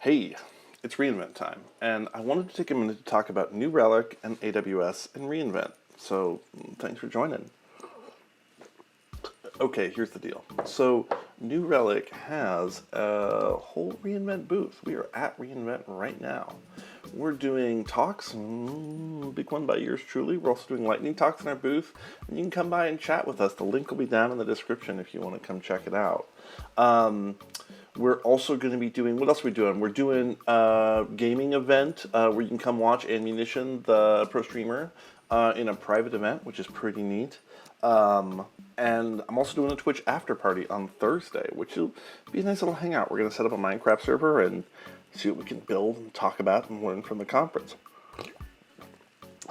Hey, it's reInvent time, and I wanted to take a minute to talk about New Relic and AWS and reInvent. So, thanks for joining. Okay, here's the deal. So, New Relic has a whole reInvent booth. We are at reInvent right now. We're doing talks, big one by yours truly. We're also doing lightning talks in our booth, and you can come by and chat with us. The link will be down in the description if you want to come check it out. We're also going to be doing, what else are we doing? We're doing a gaming event where you can come watch Ammunition, the pro streamer, in a private event, which is pretty neat. And I'm also doing a Twitch after party on Thursday, which will be a nice little hangout. We're going to set up a Minecraft server and see what we can build and talk about and learn from the conference.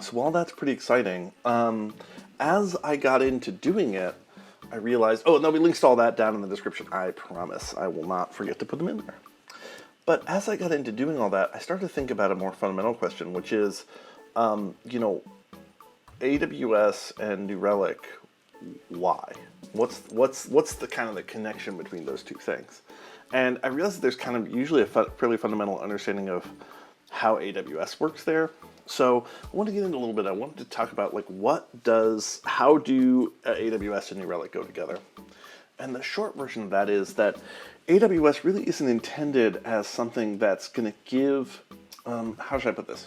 So while that's pretty exciting, as I got into doing it, I realized, oh, and there'll be links to all that down in the description. I promise I will not forget to put them in there. But as I got into doing all that, I started to think about a more fundamental question, which is, AWS and New Relic, why? What's the kind of the connection between those two things? And I realized that there's kind of usually a fairly fundamental understanding of how AWS works there. So I want to get into a little bit. I wanted to talk about how do AWS and New Relic go together? And the short version of that is that AWS really isn't intended as something that's going to give, how should I put this?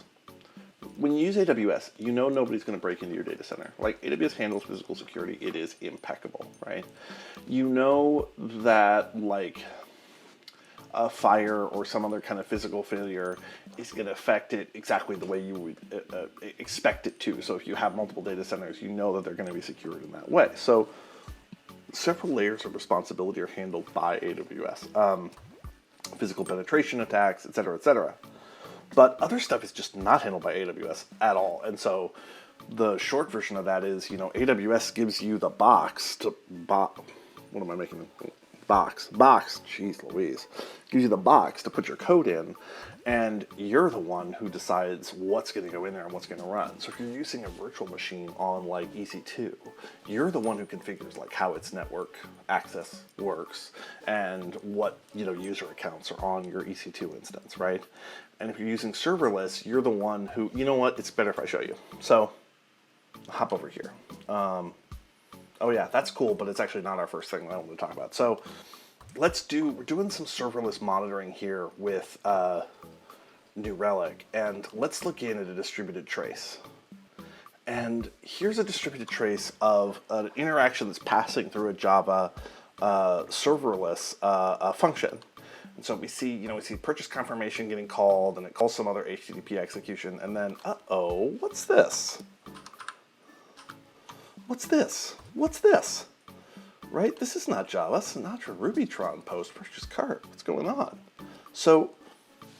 When you use AWS, you know nobody's going to break into your data center. Like, AWS handles physical security. It is impeccable, right? You know that, like, a fire or some other kind of physical failure is going to affect it exactly the way you would expect it to. So if you have multiple data centers, you know that they're going to be secured in that way. So several layers of responsibility are handled by AWS. Physical penetration attacks, et cetera, et cetera. But other stuff is just not handled by AWS at all. And so the short version of that is, AWS gives you the box to box, jeez Louise, gives you the box to put your code in, and you're the one who decides what's going to go in there and what's going to run. So if you're using a virtual machine on like EC2, you're the one who configures like how its network access works and what user accounts are on your EC2 instance, right? And if you're using serverless, you're the one who, it's better if I show you. So hop over here. Oh yeah, that's cool, but it's actually not our first thing I want to talk about. So we're doing some serverless monitoring here with New Relic, and let's look in at a distributed trace. And here's a distributed trace of an interaction that's passing through a Java serverless function. And so we see purchase confirmation getting called, and it calls some other HTTP execution, and then, what's this? What's this? What's this? Right? This is not Java. This is not your Rubytron post purchase cart. What's going on? So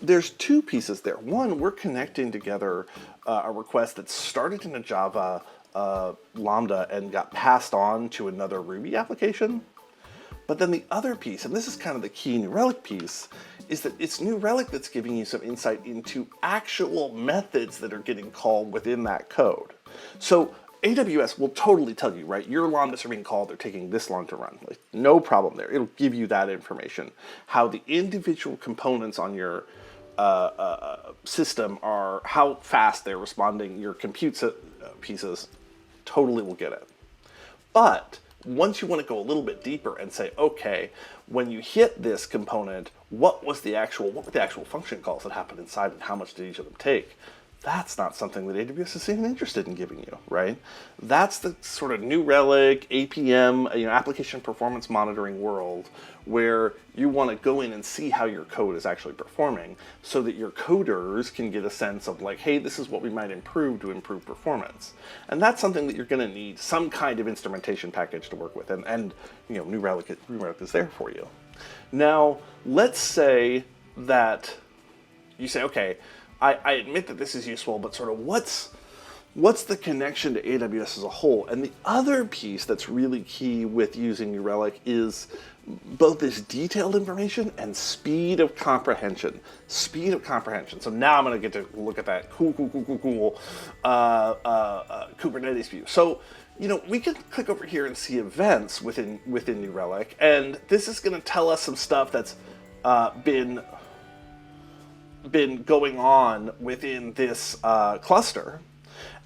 there's two pieces there. One, we're connecting together a request that started in a Java Lambda and got passed on to another Ruby application. But then the other piece, and this is kind of the key New Relic piece, is that it's New Relic that's giving you some insight into actual methods that are getting called within that code. So AWS will totally tell you, right, your Lambdas are being called, they're taking this long to run. Like, no problem there. It'll give you that information. How the individual components on your system are, how fast they're responding, your compute pieces, totally will get it. But once you want to go a little bit deeper and say, okay, when you hit this component, what were the actual function calls that happened inside and how much did each of them take? That's not something that AWS is even interested in giving you, right? That's the sort of New Relic, APM, application performance monitoring world where you want to go in and see how your code is actually performing so that your coders can get a sense of like, hey, this is what we might improve to improve performance. And that's something that you're going to need some kind of instrumentation package to work with. And New Relic is there for you. Now, let's say that you say, okay, I admit that this is useful, but sort of what's the connection to AWS as a whole? And the other piece that's really key with using New Relic is both this detailed information and speed of comprehension. Speed of comprehension. So now I'm going to get to look at that cool Kubernetes view. So, we can click over here and see events within New Relic, and this is going to tell us some stuff that's been been going on within this cluster.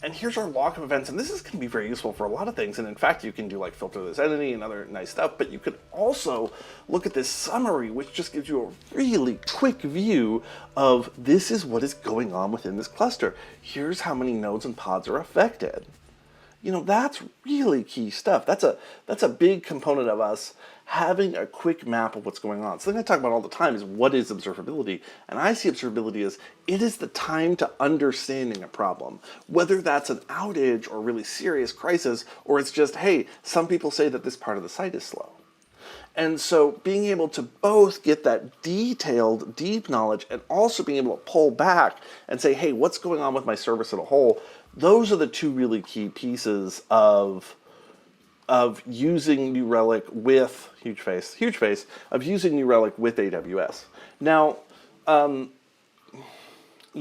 And here's our log of events, and this is going to be very useful for a lot of things. And in fact, you can do like filter this entity and other nice stuff, but you could also look at this summary, which just gives you a really quick view of this is what is going on within this cluster. Here's how many nodes and pods are affected. You know, that's really key stuff. That's a big component of us having a quick map of what's going on. Something I talk about all the time is what is observability? And I see observability as it is the time to understanding a problem. Whether that's an outage or really serious crisis, or it's just, hey, some people say that this part of the site is slow. And so being able to both get that detailed, deep knowledge and also being able to pull back and say, hey, what's going on with my service as a whole? Those are the two really key pieces of using New Relic with, huge face, of using New Relic with AWS. Now, you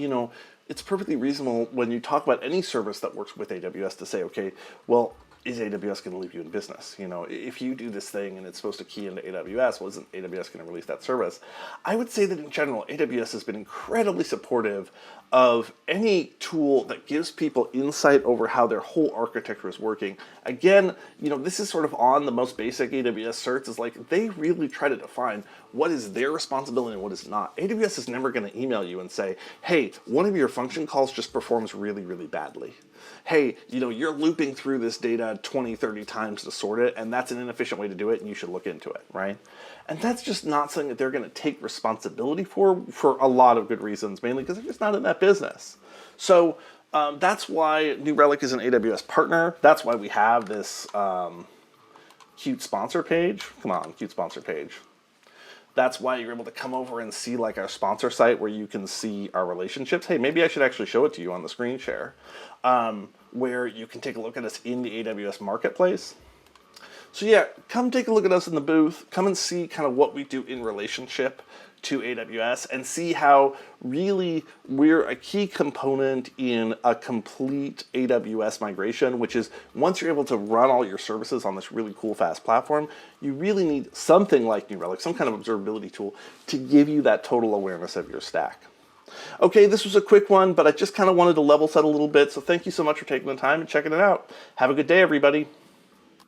know, it's perfectly reasonable when you talk about any service that works with AWS to say, okay, well, is AWS going to leave you in business? You know, if you do this thing and it's supposed to key into AWS, well, isn't AWS going to release that service? I would say that in general, AWS has been incredibly supportive of any tool that gives people insight over how their whole architecture is working. Again, you know, this is sort of on the most basic AWS certs, is like they really try to define what is their responsibility and what is not. AWS is never going to email you and say, hey, one of your function calls just performs really, really badly. Hey, you know, you're looping through this data 20, 30 times to sort it, and that's an inefficient way to do it, and you should look into it, right? And that's just not something that they're going to take responsibility for a lot of good reasons, mainly because they're just not in that business. So that's why New Relic is an AWS partner. That's why we have this cute sponsor page. Come on, cute sponsor page. That's why you're able to come over and see like our sponsor site where you can see our relationships. Hey, maybe I should actually show it to you on the screen share, where you can take a look at us in the AWS marketplace. So yeah, come take a look at us in the booth. Come and see kind of what we do in relationship to AWS and see how really we're a key component in a complete AWS migration, which is once you're able to run all your services on this really cool, fast platform, you really need something like New Relic, some kind of observability tool to give you that total awareness of your stack. Okay, this was a quick one, but I just kind of wanted to level set a little bit, so thank you so much for taking the time and checking it out. Have a good day, everybody.